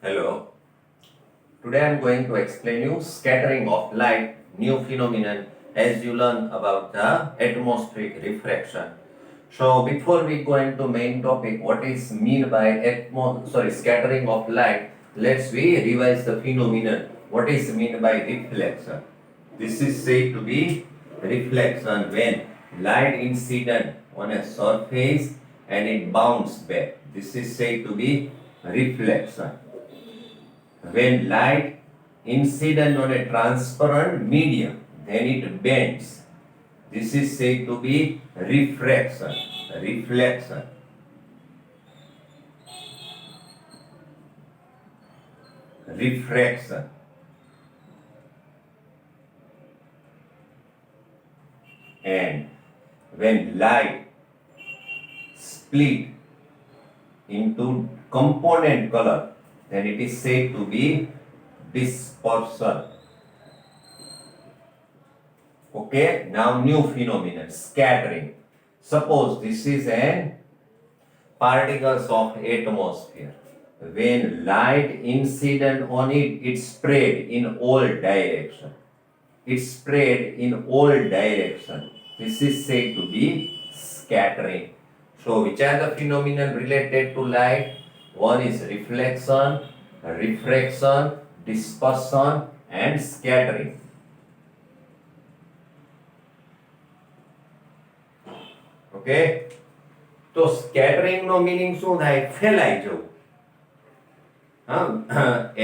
Hello. Today I am going to explain you scattering of light, new phenomenon as you learn about the atmospheric refraction. So before we go into main topic, what is mean by scattering of light? Let's we revise the phenomenon. What is mean by reflection? This is said to be reflection when light incident on a surface and it bounces back. This is said to be reflection. When light incident on a transparent medium, then it bends. This is said to be refraction. Reflection. Refraction. And when light split into component color, then it is said to be dispersion. Okay, now new phenomenon, scattering. Suppose this is an particles of atmosphere. When light incident on it, it spread in all direction. It spread in all direction. This is said to be scattering. So which are the phenomenon related to light? One is reflection, refraction, dispersion and scattering. Okay? તો scattering નો meaning શું થાય? ફેલાઈ જવું.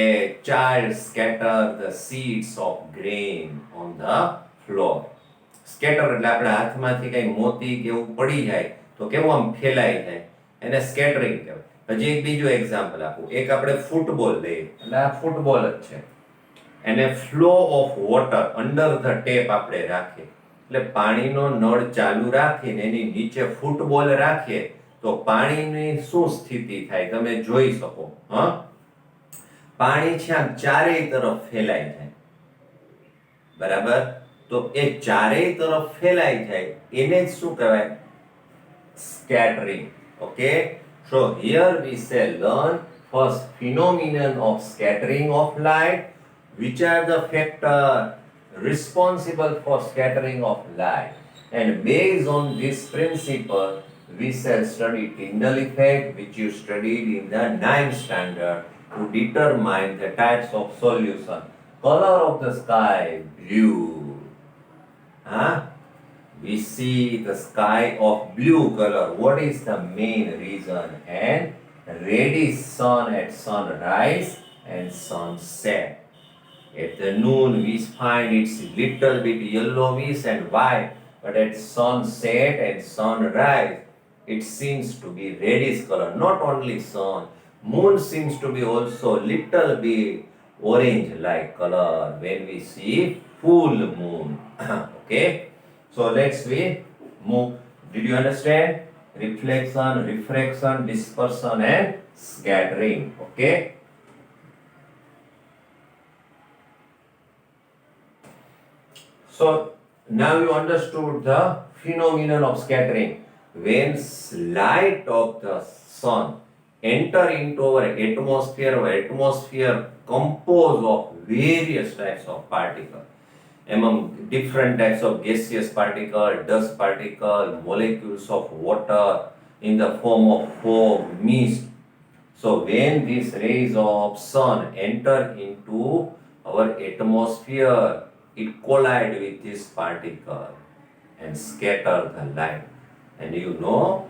A child scattered the seeds of grain on the floor. Scatter એટલે આપણા હાથમાંથી કઈ મોતી કે એવું પડી જાય તો કેવું આમ ફેલાઈ જાય, એને સ્કેટરિંગ કહેવાય. હજી એક બીજું એક્ઝામ્પલ આપું. એક આપણે ફૂટબોલ લઈએ, એટલે આ ફૂટબોલ જ છે, એને flow of water under the tap આપણે રાખીએ, એટલે પાણીનો નળ ચાલુ રાખીને એની નીચે ફૂટબોલ રાખીએ તો પાણીની શું સ્થિતિ થાય તમે જોઈ શકો. પાણી છે આમ ચારેય તરફ ફેલાઈ જાય, બરાબર? તો એ ચારેય તરફ ફેલાઈ જાય એને જ શું કહેવાય? Scattering. Okay, so here we shall learn first phenomenon of scattering of light. Which are the factors responsible for scattering of light? And based on this principle, we shall study Tyndall effect, which you studied in the 9th standard, to determine the types of solution. Color of the sky, blue. We see the sky of blue color. What is the main reason? And reddish sun at sunrise and sunset. At the noon we find it's little bit yellowish and white, but at sunset and sunrise it seems to be reddish color. Not only sun, moon seems to be also little bit orange like color when we see full moon. Okay, so let's we move. Did you understand? Reflection, refraction, dispersion and scattering. Okay. So now you understood the phenomenon of scattering. When light of the sun enter into our atmosphere composed of various types of particles, among different types of gaseous particle, dust particle, molecules of water in the form of fog, mist. So when these rays of sun enter into our atmosphere, it collide with this particle and scatter the light. And you know,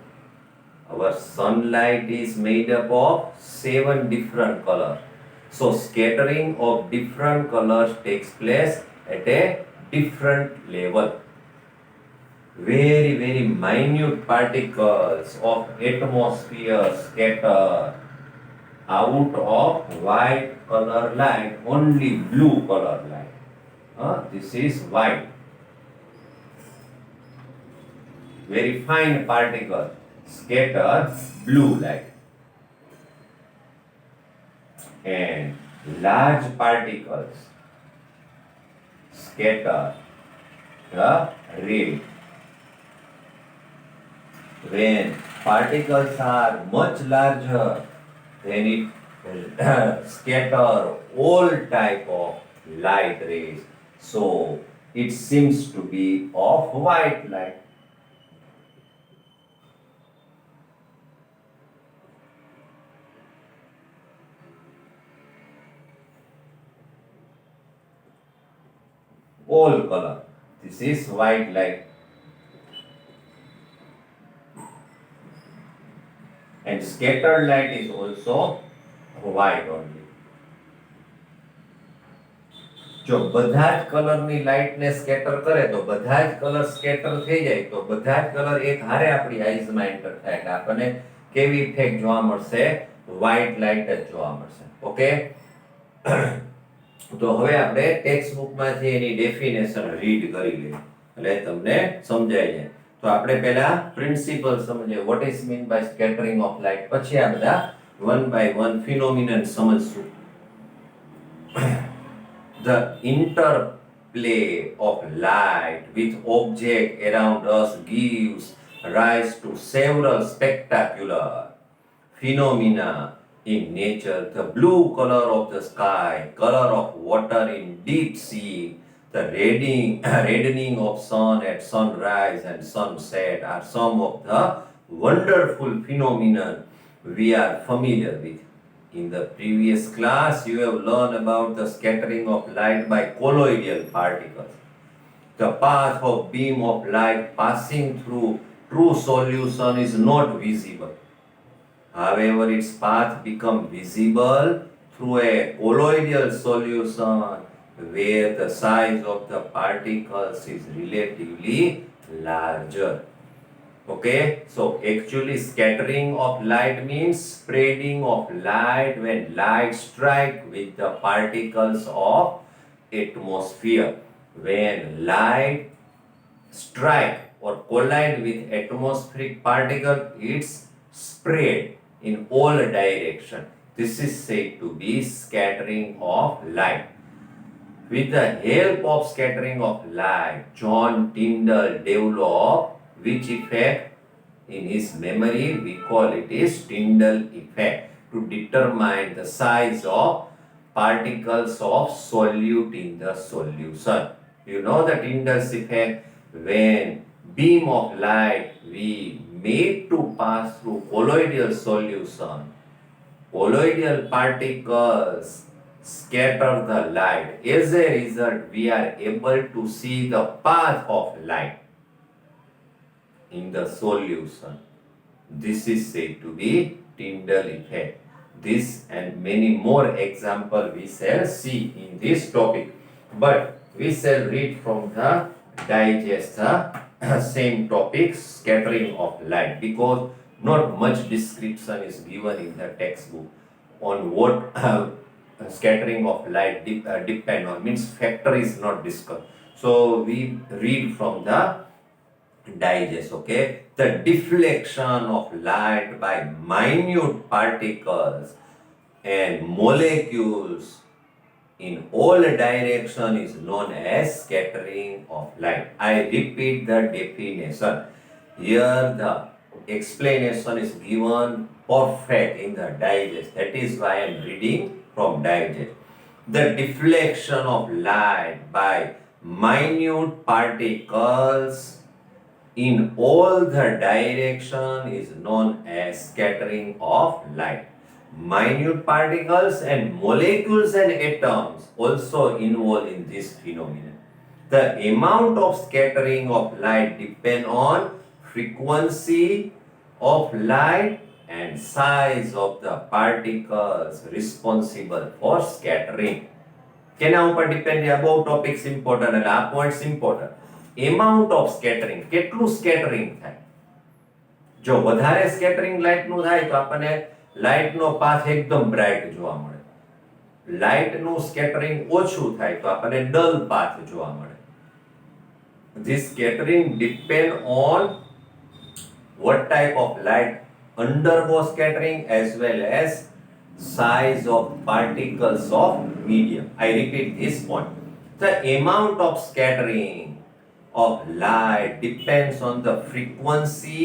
our sunlight is made up of 7 different colors. So scattering of different colors takes place at a different level. Very, very minute particles of atmosphere scatter out of white color light, only blue color light. This is white. Very fine particle scatter blue light. And large particles scatter the red. When particles are much larger, then it scatter all type of light rays. So it seems to be of white light. All color. This is white light. And scattered light is also white only. જો બધા જ કલરની લાઇટને scatter કરે તો બધા જ colour scatter થઈ જાય તો બધા જ કલર એક હારે આપણી આઈઝમાં એન્ટર થાય એટલે આપણને કેવી ઇફેક્ટ જોવા મળશે વ્હાઇટ લાઇટ જ જોવા મળશે ઓકે તો હવે આપણે ટેક્સ્ટ બુકમાંથી એની ડેફિનેશન રીડ કરી લઈએ એટલે તમને સમજાઈ જાય તો આપણે પહેલા પ્રિન્સિપલ સમજીએ what is mean by scattering of light પછી આ બધા વન બાય વન ફિનોમિનન સમજશું the interplay of light with object around us gives rise to several spectacular phenomena in nature. The blue color of the sky, color of water in deep sea, the reddening of sun at sunrise and sunset are some of the wonderful phenomena we are familiar with. In the previous class, you have learned about the scattering of light by colloidal particles. The path of beam of light passing through true solution is not visible. However, its path becomes visible through a colloidal solution where the size of the particles is relatively larger. Okay, so actually scattering of light means spreading of light when light strike with the particles of atmosphere. When light strike or collide with atmospheric particle, it's spread in all direction. This is said to be scattering of light. With the help of scattering of light, John Tyndall developed which effect in his memory we call it is Tyndall effect to determine the size of particles of solute in the solution. You know the Tyndall's effect when beam of light we made to pass through colloidal solution. Colloidal particles scatter the light. As a result, we are able to see the path of light in the solution. This is said to be Tyndall effect. This and many more examples we shall see in this topic. But we shall read from the digest the same topic, scattering of light, because not much description is given in the textbook on what scattering of light depend on, means factor is not discussed. So we read from the digest, okay? The deflection of light by minute particles and molecules in all direction is known as scattering of light. I repeat the definition. Here the explanation is given perfect in the digest. That is why I am reading from digest. The deflection of light by minute particles in all the direction is known as scattering of light. Minute particles and molecules and atoms also involved in this phenomenon. The amount of scattering of light depend on frequency of light and size of the particles responsible for scattering. કેના ઉપર depend છે? બહુ topics important એટલે આ points important. Amount of scattering, કેટલું scattering થાય. જો વધારે સ્કેટરિંગ લાઇટનું થાય તો આપણને લાઇટનો પાથ એકદમ બ્રાઇટ જોવા મળે. લાઇટનું સ્કેટરિંગ ઓછું થાય તો આપણને ડલ પાથ જોવા મળે. This scattering depend on what type of light undergo scattering as well as size of particles of medium. I repeat this point. The amount of scattering of light depends on the frequency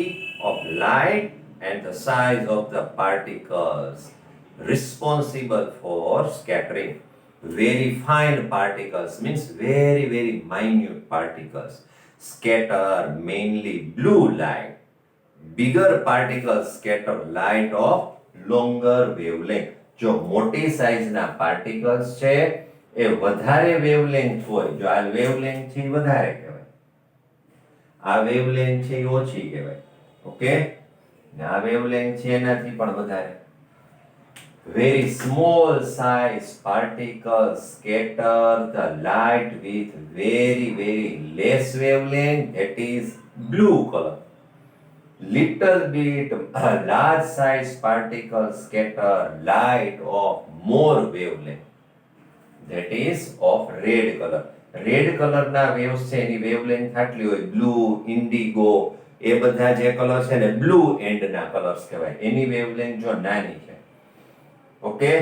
of light and the size of the particles responsible for scattering. Very fine particles means very, very minute particles scatter mainly blue light. Bigger particles scatter light of longer wavelength. જો મોટી સાઇઝના particles છે એ વધારે wavelength હોય, જો આ wavelength છે એ વધારે કહેવાય, આ વેવલેન્થ છે એ ઓછી કહેવાય. ઓકે, ને આ વેવલેન્થ છે એનાથી પણ વધારે. Very small size particles scatter the light with very, very less wavelength, that is blue color. Little bit large size particles scatter light of more wavelength, that is of red color. Red કલરના waves છે એની wavelength આટલી હોય, blue, Indigo, એ બધા જે colour છે ને blue એન્ડના colours કહેવાય, એની વેવલેન્થ જો નાની છે. ઓકે,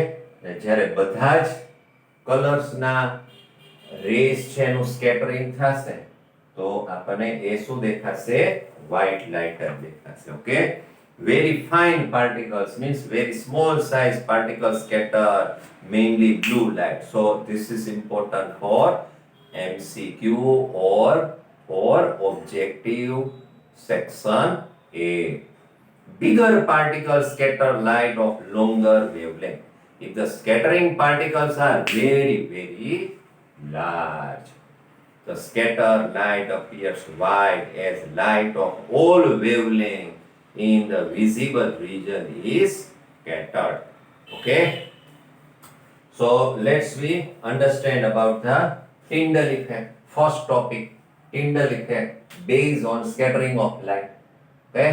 જ્યારે બધા જ કલર્સના રેસ છે એનું સ્કેટરિંગ થશે તો આપણને એ શું દેખાશે? વ્હાઇટ લાઇટ જ દેખાશે. Okay, very fine particles means very small size particles scatter mainly blue light. So this is important for MCQ or for objective section A. Bigger particles scatter light of longer wavelength. If the scattering particles are very, very large, the scattered light appears white as light of all wavelength in the visible region is scattered. Okay, so let's we understand about the Tyndall effect. First topic, Tyndall effect based on scattering of light. Okay,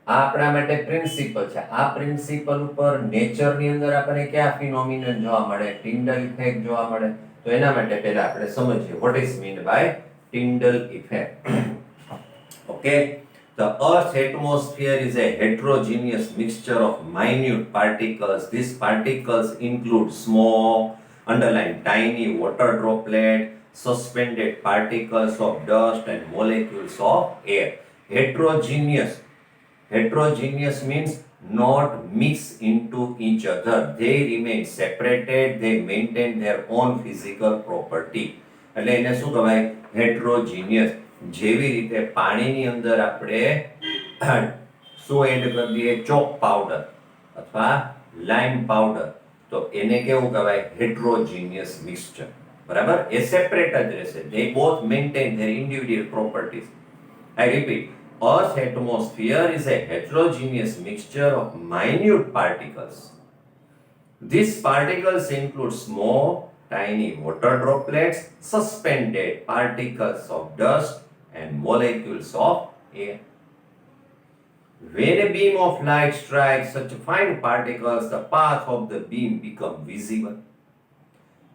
આ આપણા માટે principal છે. આ principal ઉપર નેચરની અંદર આપણને કયા ફિનોમિનન જોવા મળે? ટિન્ડલ ઇફેક્ટ જોવા મળે. તો એના માટે પહેલા આપણે સમજીએ what is meant by Tyndall effect. Okay, the earth's atmosphere is a heterogeneous mixture of minute particles. These particles include small, underline tiny water droplet, suspended particles of dust and molecules of air. Heterogeneous means not mix into each other. They remain separated, they maintain their own physical property. એટલે એને શું કહેવાય? heterogeneous. જેવી રીતે પાણીની અંદર આપણે શું એડ કરી દઈએ? ચોક પાવડર અથવા લાઇમ પાવડર, તો એને કેવું કહેવાય? heterogeneous mixture. બરાબર, એ સેપરેટ જ રહેશે. They both maintain their individual properties. I repeat, Earth's atmosphere is a heterogeneous mixture of minute particles. These particles include small, tiny water droplets, suspended particles of dust, and molecules of air. When a beam of light strikes such fine particles, the path of the beam becomes visible.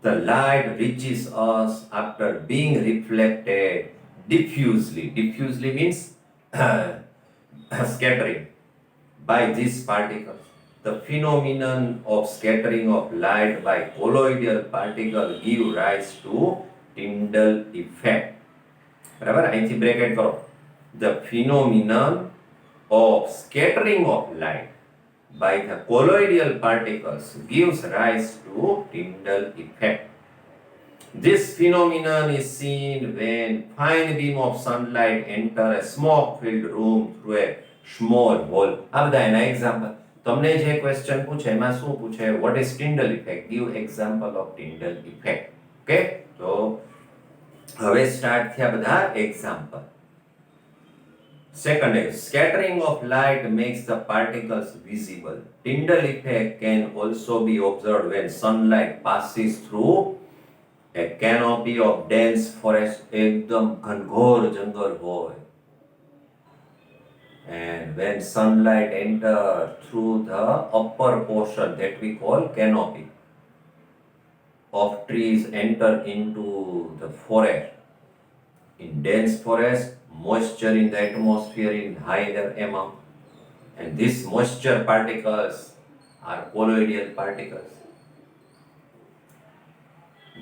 The light reaches us after being reflected diffusely. Diffusely means scattering by these particles. The phenomenon of scattering of light by colloidal particles give rise to Tyndall effect. બરાબર, અહીંથી bracket કરો. The phenomenon of scattering of light by the colloidal particles gives rise to Tyndall effect. This phenomenon is seen when fine beam of sunlight enter a smoke-filled room through a small hole. આ બધા એના example. તમને જે question પૂછે એમાં શું પૂછે? What is Tyndall effect? Give example of Tyndall effect. Okay? તો હવે સ્ટાર્ટ થયા બધા example. Second is scattering of light makes the particles visible. Tyndall effect can also be observed when sunlight passes through a canopy of dense forest. एकदम घनघोर जंगल होय. And when sunlight enters through the upper portion that we call canopy of trees enter into the forest. In dense forest, moisture in the atmosphere in higher amount, and these moisture particles are colloidal particles.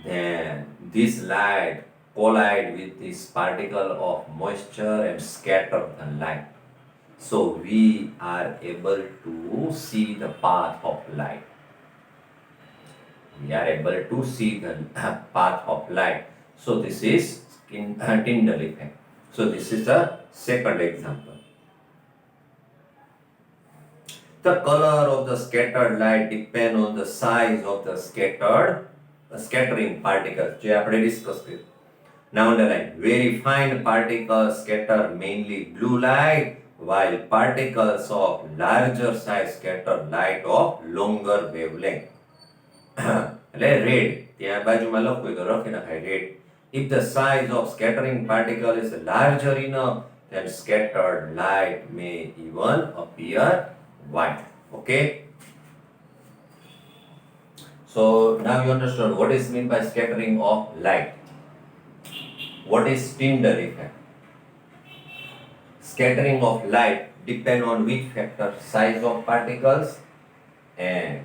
Then this light collide with this particle of moisture and scatter the light. So we are able to see the path of light. We are able to see the path of light. So this is Tyndall effect. So this is the second example. The color of the scattered light depend on the size of the scattering particles. જે આપણે discuss કર્યું. Now underline, very fine particles scatter mainly blue light, while particles of larger size scatter light of longer wavelength. એટલે red, ત્યાં બાજુમાં લખવું તો લખી નખાય red. If the size of scattering particle is larger enough, then scattered light may even appear white. Okay. So now you understand what is meant by scattering of light. What is Tyndall effect? Scattering of light depend on which factor? Size of particles and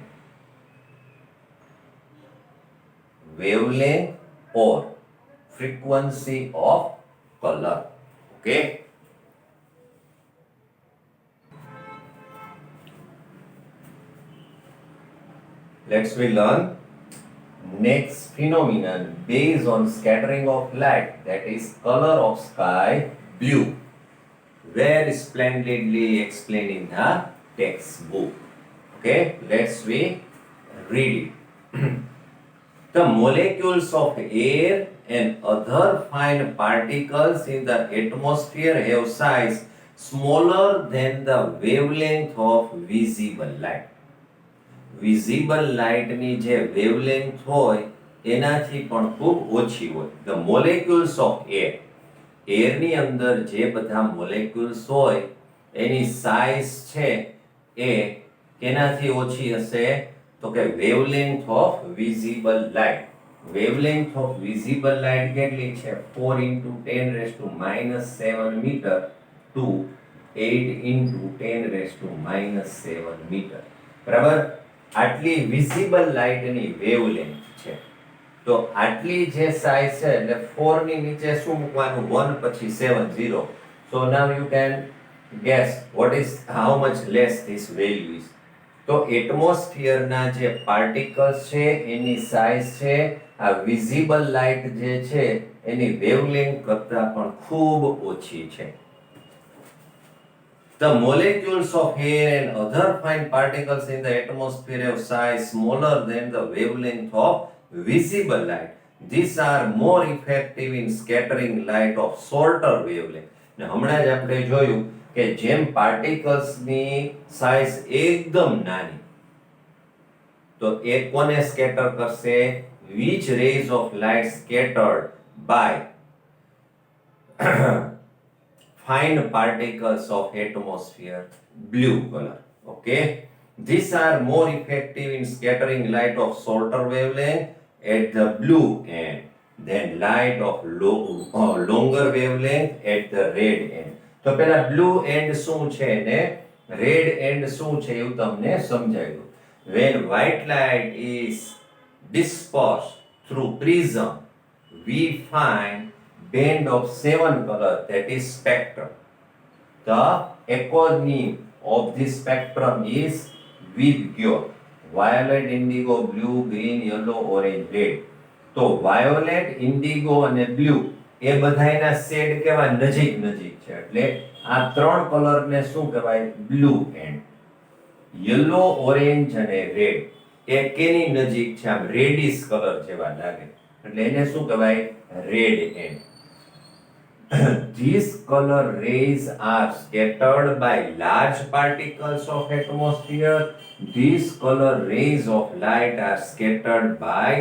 wavelength or frequency of color. Okay. Let's we learn next phenomenon based on scattering of light, that is color of sky blue. Very splendidly explained in the textbook. Okay, let's we read it. The molecules of air and other fine particles in the atmosphere have size smaller than the wavelength of visible light. Visible light ની જે wavelength હોય એનાથી પણ ખૂબ ઓછી હોય. The molecules of air, air ની અંદર જે બધા molecules હોય એની size છે એ કેનાથી ઓછી હશે? તો કે wavelength of visible light. Wavelength of visible light કેટલી છે? 4 into 10 raised to minus 7 meter to 8 into 10 raised to minus 7 meter. બરાબર? આટલી વિઝિબલ લાઇટની વેવલેન્થ છે. તો આટલી જે સાઇઝ છે એટલે 4 ની નીચે શું મૂકવાનું? 1 પછી 7 0. So now you can guess what is how much less this value is. તો એટમોસ્ફિયરના જે પાર્ટિકલ્સ છે એની સાઇઝ છે આ વિઝિબલ લાઇટ જે છે એની વેવલેન્થ કરતા પણ ખૂબ ઓછી છે. The molecules of air and other fine particles in the atmosphere have size smaller than the wavelength of visible light. These are more effective in scattering light of shorter wavelength. ને હમણાં જ આપણે જોયું કે જેમ particles ની size એકદમ નાની, તો એ કોને scatter કરશે? Which rays of light scattered by fine particles of atmosphere? Blue color. Okay, these are more effective in scattering light of shorter wavelength at the blue end than light of longer wavelength at the red end. તો પેલા blue end શું છે ને red end શું છે એવું તમને સમજાવ્યું. When white light is dispersed through prism, we find band of 7 color, that is spectrum. The acronym of this spectrum is VIBGYOR. Violet, indigo, blue, green, yellow, orange, red. તો violet, indigo અને blue એ બધાયના shade કેવા નજીક નજીક છે એટલે આ ત્રણ colour ને શું કહેવાય? Blue and. યલો, ઓરેન્જ અને રેડ એ કેની નજીક છે? આમ રેડિશ કલર જેવા લાગે એટલે એને શું કહેવાય? Red and. These color rays are scattered by large particles of atmosphere. These color rays of light are scattered by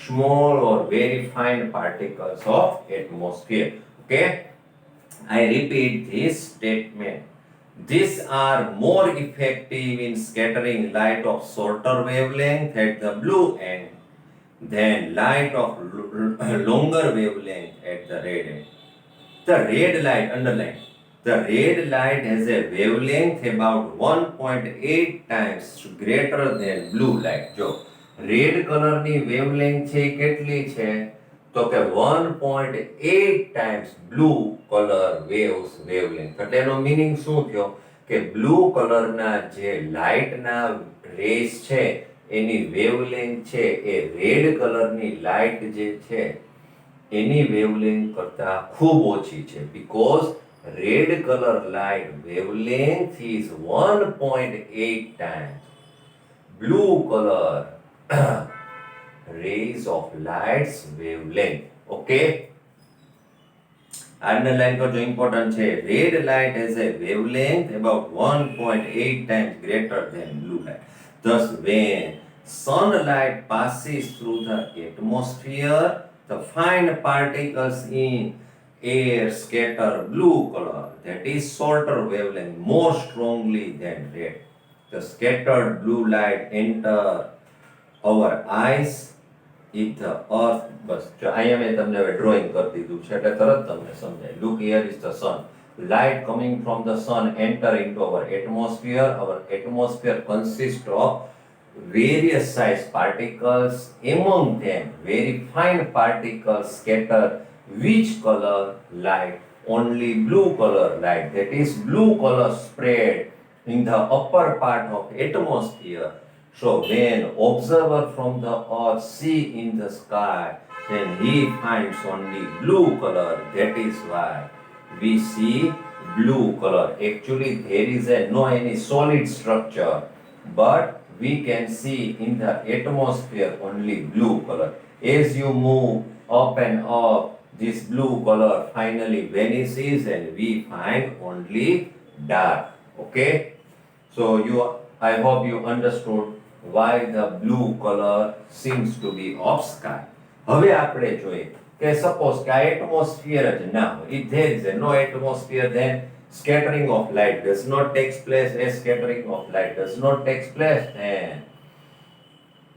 small or very fine particles of atmosphere. Okay, I repeat this statement. These are more effective in scattering light of shorter wavelength at the blue end than light of longer wavelength at the red end. The red light, underline, the red light has a wavelength about 1.8 times greater than blue light. જો red color ની wavelength છે કેટલી છે? તો કે 1.8 times blue color waves wavelength. એટલે એનો meaning શું થયો? કે બ્લુ કલરના જે લાઇટના રેસ છે એની વેવલેન્થ છે એ રેડ કલરની લાઇટ જે છે એની વેવલેન્થ કરતા ખૂબ ઓછી છે, because red colour light wavelength is 1.8 times blue color rays of light's wavelength. Okay, underline કરજો, important છે. Red light has a wavelength about 1.8 times greater than blue light. Thus, when sunlight passes through the atmosphere, the fine particles in air scatter blue color, that is shorter wavelength, more strongly than red. The scattered blue light enter our eyes if the earth, બસ જો અહીંયા મેં તમને હવે drawing કરી દીધું છે એટલે તરત તમને સમજાય. Look, here is the sun. Light coming from the sun enter into our atmosphere. Our atmosphere consists of various size particles. Among them, very fine particles scatter which color light? Only blue color light. That is, blue color spread in the upper part of atmosphere. So when observer from the earth see in the sky, then he finds only blue color. That is why we see blue color. Actually, there is no any solid structure, but we can see in the atmosphere only blue color. As you move up and up, this blue color finally vanishes and we find only dark. Okay, so I hope you understood why the blue color seems to be of sky. હવે આપણે જોઈએ કે suppose કે આ atmosphere જ ના હોય, if there is no atmosphere, then scattering of light does not take place. As scattering of light does not take place, then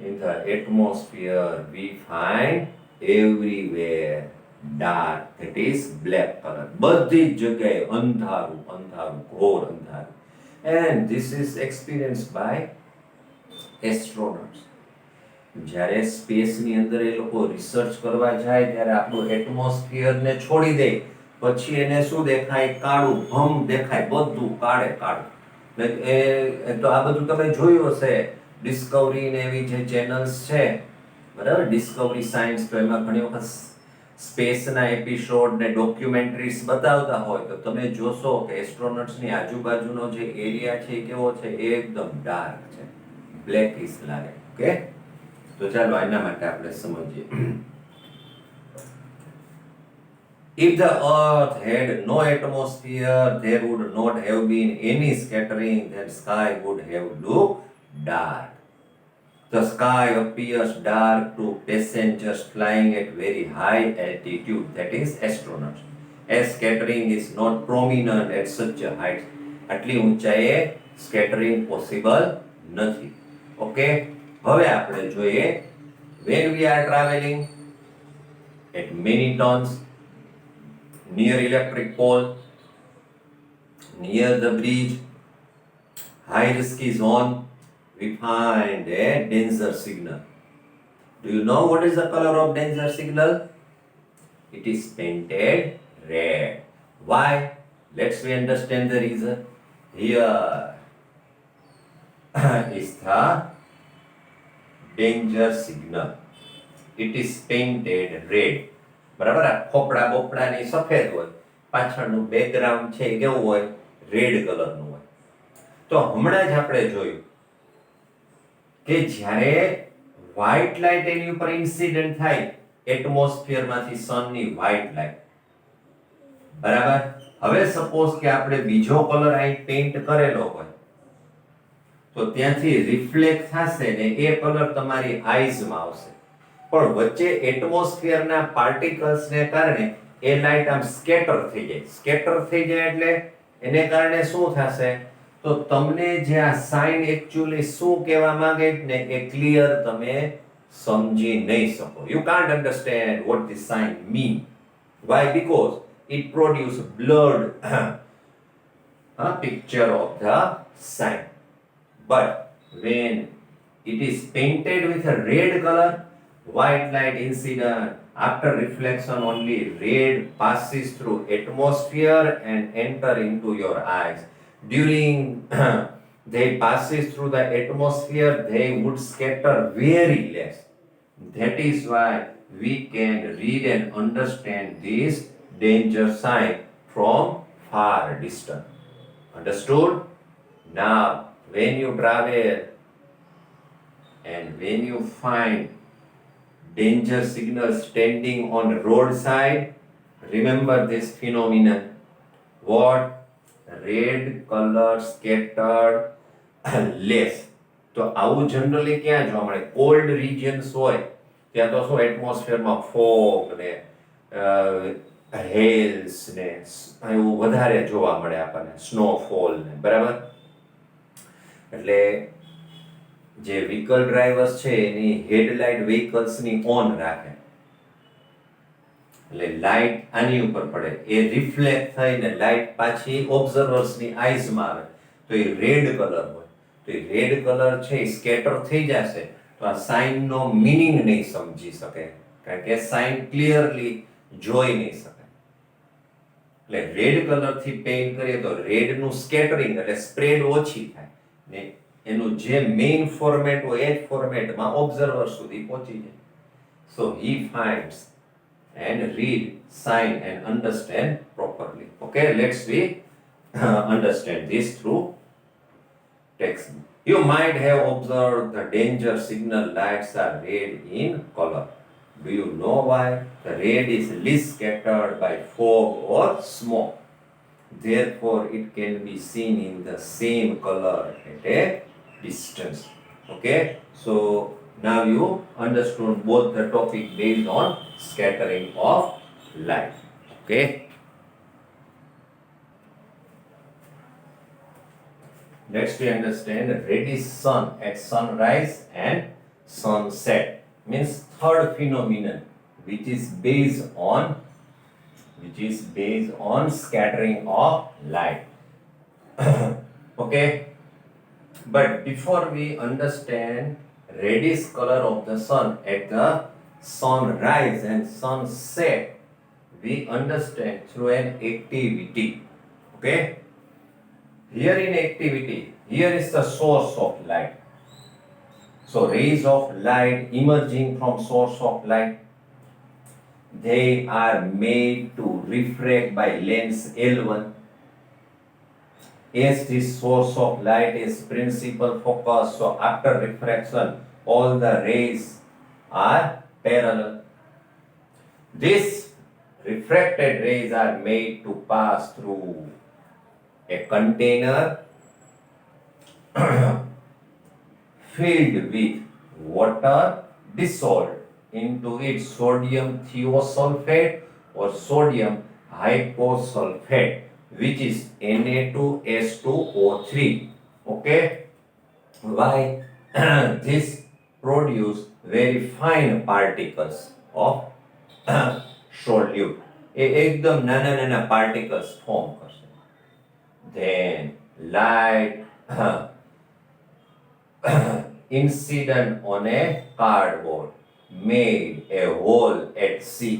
in the atmosphere we find everywhere dark, that is black color. બધી જ જગ્યાએ અંધારું અંધારું, ઘોર અંધારું. And this is experienced by astronauts. જ્યારે સ્પેસની અંદર એ લોકો રિસર્ચ કરવા જાય ત્યારે આપણું એટમોસ્ફિયરને છોડી દે પછી એને શું દેખાય? કાળું ભમ દેખાય, બધું કાળે કાળું. તો આ બધું તમે જોયું હશે, ડિસ્કવરી ને એવી જે ચેનલ્સ છે, બરાબર, ડિસ્કવરી સાયન્સ, તો એમાં ઘણી વખત સ્પેસના એપિસોડ ને ડોક્યુમેન્ટરીઝ બતાવતા હોય તો તમે જોશો કે એસ્ટ્રોનટ્સની આજુબાજુનો જે એરિયા છે એ કેવો છે? એકદમ ડાર્ક છે, બ્લેકિશ લાગે. ઓકે, તો ચાલો એના માટે આપણે સમજીએ. If the earth had no atmosphere, there would not have been any scattering, then sky would have looked dark. The sky appears dark to passengers flying at very high altitude, that is astronauts, as scattering is not prominent at such a height. આટલી ઊંચાઈએ scattering possible નથી. Okay, હવે આપણે જોઈએ, when we are traveling at many tons, near electric pole, near the bridge, high risky zone, we find a danger signal. Do you know what is the color of danger signal? It is painted red. Why? Let's we understand the reason. Here is the danger signal. It is painted red. બરાબર, આ ખોપડા બોપડાની સફેદ હોય, પાછળનું background છે એ કેવું હોય? Red કલરનું હોય. તો હમણાં જ આપણે જોયું કે જ્યારે વ્હાઇટ લાઇટ એની ઉપર ઇન્સિડન્ટ થાય એટમોસ્ફિયરમાંથી સનની વ્હાઇટ લાઇટ, બરાબર. હવે સપોઝ કે આપણે બીજો કલર અહીં પેઇન્ટ કરેલો હોય તો ત્યાંથી રિફ્લેક્ટ થશે ને એ કલર તમારી આઈઝમાં આવશે, પણ વચ્ચે એટમોસ્ફિયરના પાર્ટિકલ્સને કારણે એ લાઇટ આમ સ્કેટર થઈ જાય. સ્કેટર થઈ જાય એટલે એને કારણે શું થશે? તો તમને જે આ સાઇન એકચ્યુઅલી શું કહેવા માંગે ને એ ક્લિયર તમે સમજી નહીં શકો. You can't understand what this sign mean. Why? Because it produce blurred picture of the sign. But when it is painted with a red color, white light incident, after reflection only red passes through atmosphere and enter into your eyes. during they passes through the atmosphere, they would scatter very less. That is why we can read and understand this danger sign from far distance. Understood? Now, when you travel and when you find danger signals standing on roadside, remember this phenomenon. What? Red color scattered less. તો આવું generally ક્યાં જોવા મળે? Cold regions હોય ત્યાં તો શું એટમોસ્ફિયરમાં fog ને હેલ્સ ને એવું વધારે જોવા મળે આપણને, સ્નોફોલ ને, બરાબર? એટલે જે વ્હીકલ ડ્રાઈવર્સ છે એની હેડલાઇટ વ્હીકલ્સની ઓન રાખે, એટલે લાઇટ આની ઉપર પડે, એ રિફ્લેક્ટ થઈને લાઇટ પાછી ઓબ્ઝર્વર્સની આઈઝમાં આવે તો એ રેડ કલર હોય, તો એ રેડ કલર છે એ સ્કેટર થઈ જશે તો આ સાઇનનો મિનિંગ નહીં સમજી શકે, કારણ કે સાઇન ક્લિયરલી જોઈ નહીં શકે. એટલે રેડ કલરથી પેઇન્ટ કરીએ તો રેડનું સ્કેટરિંગ એટલે સ્પ્રેડ ઓછી થાય ને એનું જે મેઇન ફોર્મેટ હોય એ જ ફોર્મેટમાં ઓબ્ઝર્વર સુધી પહોંચી જાય. સો હી ફાઇન્ડ્સ and read, sign and understand properly. Okay, let's we understand this through text. You might have observed the danger signal lights are red in color. Do you know why? The red is least scattered by fog or smoke. Therefore, it can be seen in the same color at a distance. Okay, so now you understood both the topic based on scattering of light. Okay. Next we understand reddish sun at sunrise and sunset. Means third phenomenon which is based on scattering of light. Okay. But before we understand reddish color of the sun at the sunrise and sunset, we understand through an activity. Okay? Here in activity, here is the source of light. So rays of light emerging from source of light, they are made to refract by lens L1. As this source of light is principal focus, so after refraction, all the rays are parallel. These refracted rays are made to pass through a container filled with water dissolved into it sodium thiosulfate or sodium hyposulfate, which is Na2S2O3. Okay? Why? This produce very fine particles of solute. एकदम नाना नाना particles form करશે. Then light incident on a cardboard made a hole at sea.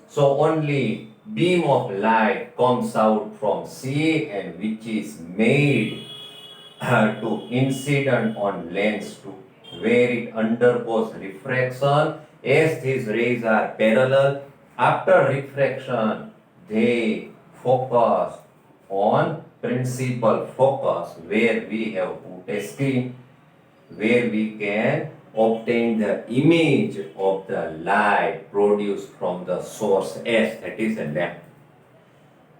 So only beam of light comes out from sea and which is made to incident on lens 2, where it undergoes refraction. As these rays are parallel, after refraction they focus on principal focus, where we have put a screen where we can obtain the image of the light produced from the source S, that is a lamp.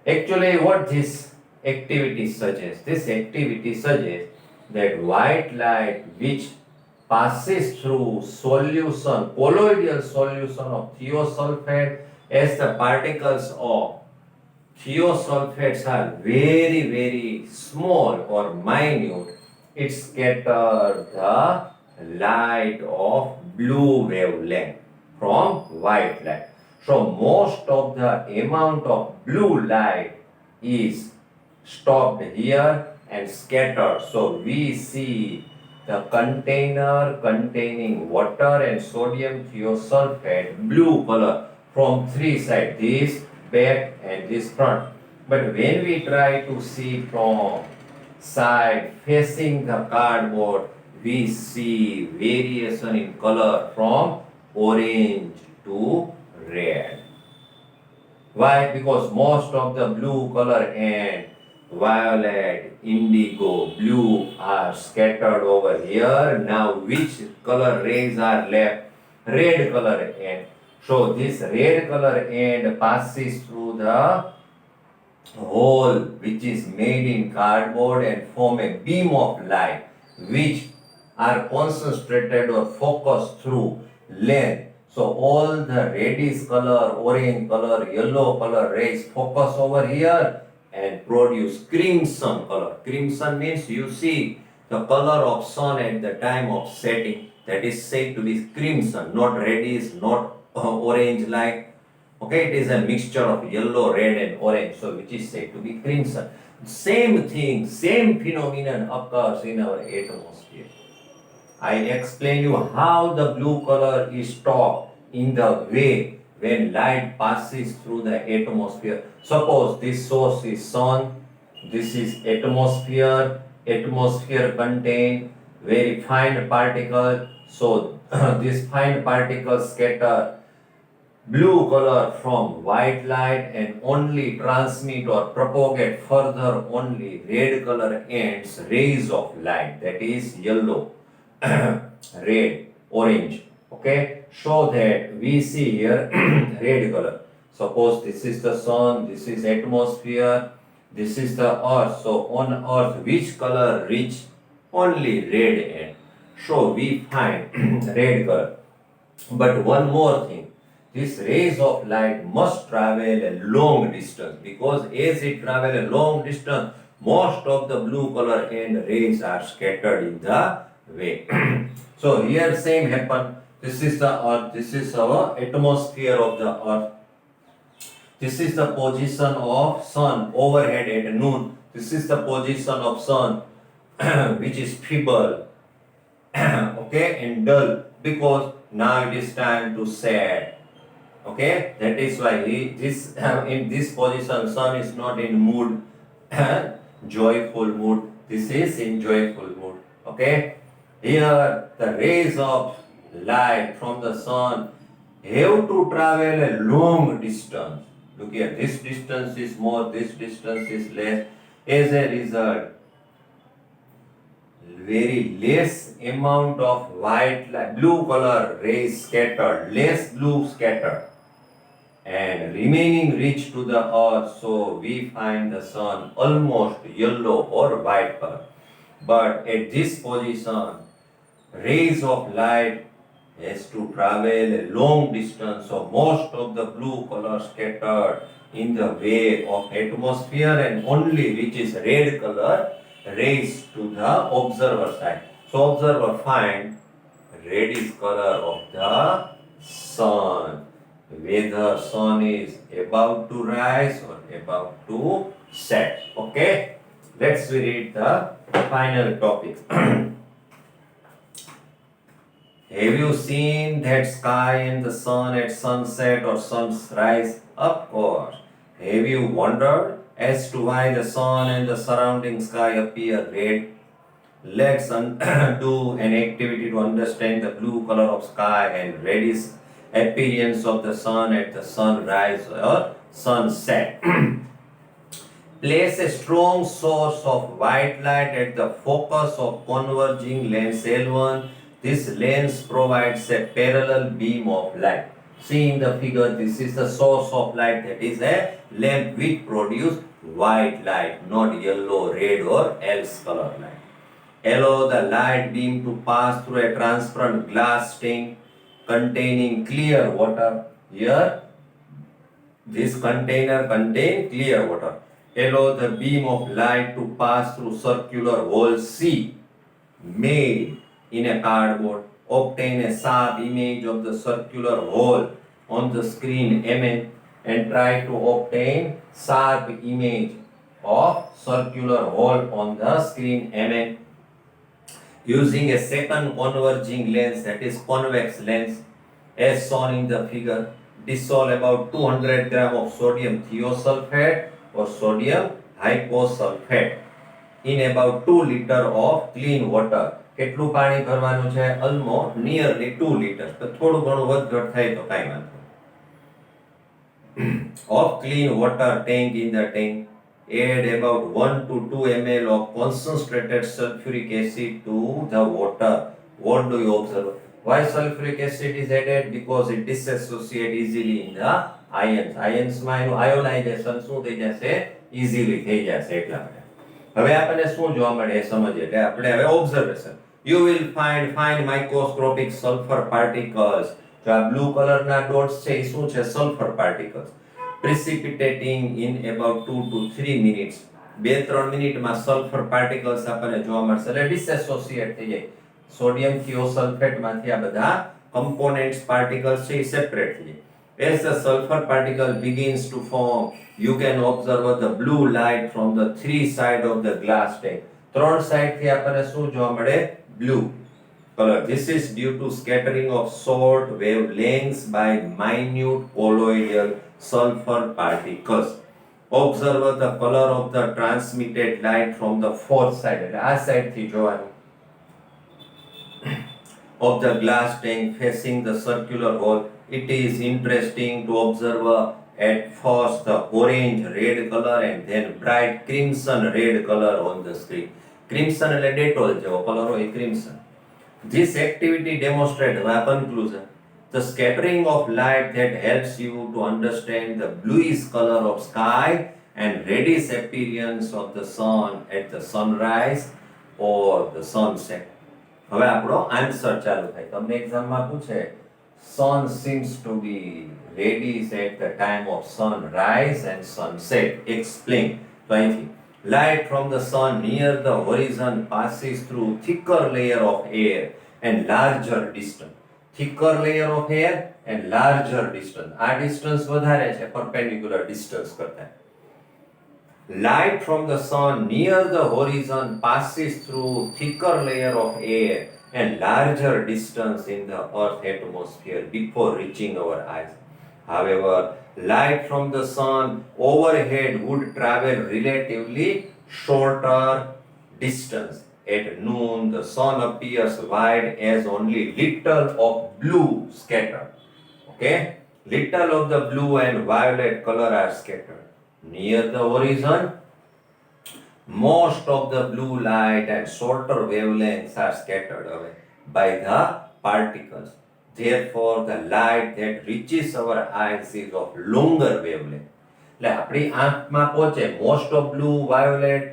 Actually, what this activity suggests? This activity suggests that white light which passes through solution, colloidal solution of thiosulfate, as the particles of thiosulfates are very, very small or minute, it scatters the light of blue wavelength from white light. So most of the amount of blue light is stopped here and scattered. So we see the container containing water and sodium thiosulfate, blue color from three sides, this back and this front. But when we try to see from side facing the cardboard, we see variation in color from orange to red. Why? Because most of the blue color and violet, indigo, blue are scattered over here. Now, which color rays are left? Red color end. So, this red color end passes through the hole which is made in cardboard and form a beam of light which are concentrated or focused through length. So all the reddish color, orange color, yellow color rays focus over here and produce crimson color. Crimson means you see the color of sun at the time of setting, that is said to be crimson, not reddish, not orange light. Okay, it is a mixture of yellow, red, and orange, so which is said to be crimson. Same thing, same phenomenon occurs in our atmosphere. I explain you how the blue color is stopped in the way when light passes through the atmosphere. Suppose this source is sun, this is atmosphere. Atmosphere contain very fine particle. So this fine particles scatter blue color from white light and only transmit or propagate further only red color ends rays of light, that is yellow, red, orange. Okay, so that we see here red color. Suppose this is the sun, this is atmosphere, this is the earth. So on earth which color reach? Only red end. So we find red color. But one more thing, these rays of light must travel a long distance, because as it travel a long distance, most of the blue color and rays are scattered in the way. So here same happen. This is the earth, this is our atmosphere of the earth. This is the position of sun overhead at noon. This is the position of sun which is feeble, okay, and dull, because now it is time to set. Okay, that is why this in this position sun is not in mood joyful mood. This is in joyful mood. Okay, here the rays of light from the sun have to travel a long distance. Look here, this distance is more, this distance is less. As a result, very less amount of white light, blue color rays scattered, less blue scattered, and remaining reach to the earth. So we find the sun almost yellow or white color. But at this position, rays of light has to travel a long distance, so most of the blue color scattered in the way of atmosphere and only reaches red color rays to the observer side. So observer find reddish color of the sun, whether sun is about to rise or about to set. Okay, let's read the final topic. Have you seen that sky and the sun at sunset or sunrise? Of course. Have you wondered as to why the sun and the surrounding sky appear red? Let's do an activity to understand the blue color of sky and reddish appearance of the sun at the sunrise or sunset. Place a strong source of white light at the focus of converging lens L1. This lens provides a parallel beam of light. See in the figure, this is the source of light, that is a lamp which produces white light, not yellow, red or else color light. Allow the light beam to pass through a transparent glass tank containing clear water. Here, this container contains clear water. Allow the beam of light to pass through circular hole C made in a cardboard. Obtain a sharp image of the circular hole on the screen MN and try to obtain sharp image of circular hole on the screen MN using a second converging lens, that is convex lens, as shown in the figure. Dissolve about 200 gram of sodium thiosulfate or sodium hyposulfate in about 2 liter of clean water. કેટલું પાણી ભરવાનું છે? almost nearly 2 liters. તો થોડું ઘણું વધઘટ થાય તો કાંઈ વાંધો નહીં. of clean water tank in the tank, add about 1 to 2 ml of concentrated sulfuric acid to the water. What do you observe? Why sulfuric acid is added? Because it dissociates easily in the ions. Ions માં એનું ionization શું થઈ જશે? easily થઈ જશે એટલા માટે. હવે આપણને શું જોવા મળે એ સમજીએ. એટલે આપણે હવે observation. You will find fine microscopic sulfur particles. જો આ બ્લુ કલરના ડોટ્સ છે એ શું છે? Sulphur particles. precipitating in about 2 to 3 minutes. 2-3 મિનિટમાં સલ્ફર પાર્ટિકલ્સ આપણને જોવા મળશે. એટલે ડિસેસોસિએટ થઈ જાય. સોડિયમ થિયોસલ્ફેટ માંથી આ બધા components particles છે એ સેપરેટ થઈ જાય. As the sulfur particle begins to form, you can observe the blue light from the 3 sides of the glass tank. 3 side થી આપણને શું જોવા મળે? Blue color. This is due to scattering of short wavelengths by minute colloidal sulfur particles. Observe the color of the transmitted light from the 4th side. એટલે આ side થી જોવાનું. Of the glass tank facing the circular hole, it is interesting to observe at first the orange red color and then bright crimson red color on the screen. Crimson એટલે Dettol જેવો colour હોય, crimson. This activity demonstrates a conclusion. The scattering of light that helps you to understand the bluish color of sky and reddish appearance of the sun at the sunrise or the sunset. હવે આપણો answer ચાલુ થાય. તમને એક્ઝામમાં પૂછે sun seems to be reddish at the time of sunrise and sunset. Explain. તો અહીંથી light from the sun near the horizon passes through thicker layer of air and larger distance. Thicker layer of air and larger distance. આ distance વધારે છે perpendicular distance કરતા. Light from the sun near the horizon passes through thicker layer of air and larger distance in the earth atmosphere before reaching our eyes. However, light from the sun overhead would travel relatively shorter distance. At noon, the sun appears wide as only little of blue scattered. Okay? Little of the blue and violet color are scattered. Near the horizon, most of the blue light and shorter wavelengths are scattered away by the particles. Therefore, the light that reaches our eyes is of longer wavelength. એટલે આપણી આંખમાં પહોંચે most of blue violet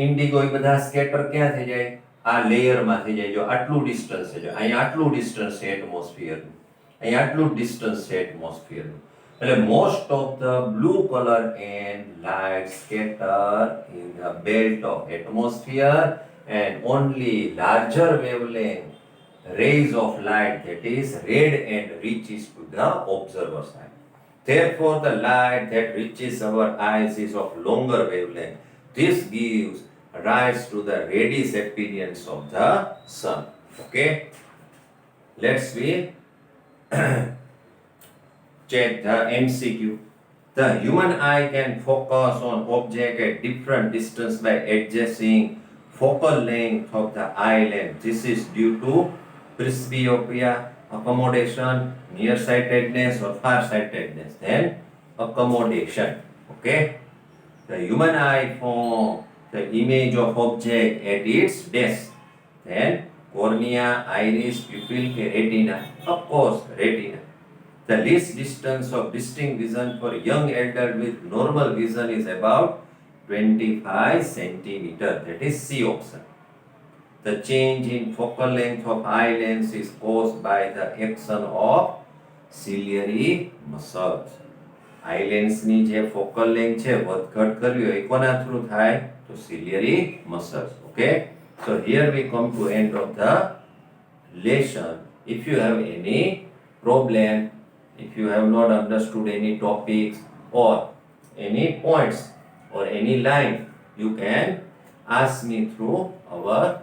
indigo એ બધા scatter ક્યાં થઈ જાય? આ લેયરમાં થઈ જાય. જો આટલું ડિસ્ટન્સ છે, જો અહીંયા આટલું ડિસ્ટન્સ છે એટમોસ્ફિયરનું, અહીંયા આટલું ડિસ્ટન્સ છે એટમોસ્ફિયરનું. એટલે most of the blue color and light scatter in the belt of atmosphere and only larger wavelength rays of light, that is red, and reaches to the observer's eye. Therefore, the light that reaches our eyes is of longer wavelength. This gives rise to the reddish appearance of the sun. Okay, let's see. Check the MCQ. The human eye can focus on object at different distance by adjusting focal length of the eye length. This is due to presbyopia, accommodation, nearsightedness or farsightedness. Then accommodation. Okay. The human eye forms the image of object at its best. Then cornea, iris, pupil, retina. Of course, retina. The least distance of distinct vision for young adult with normal vision is about 25 centimeters. That is C option. The change in focal length of eye lens is caused by the action of ciliary muscles. Eye lens ની જે focal length છે વધઘટ કરવી હોય કોના through થાય? તો ciliary muscles. Okay, so here we come to end of the lesson. If you have any problem, if you have not understood any topics or any points or any line, you can ask me through our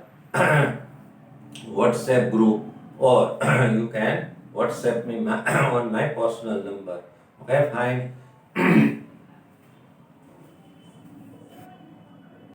WhatsApp group, or you can WhatsApp me on my personal number. Okay, fine.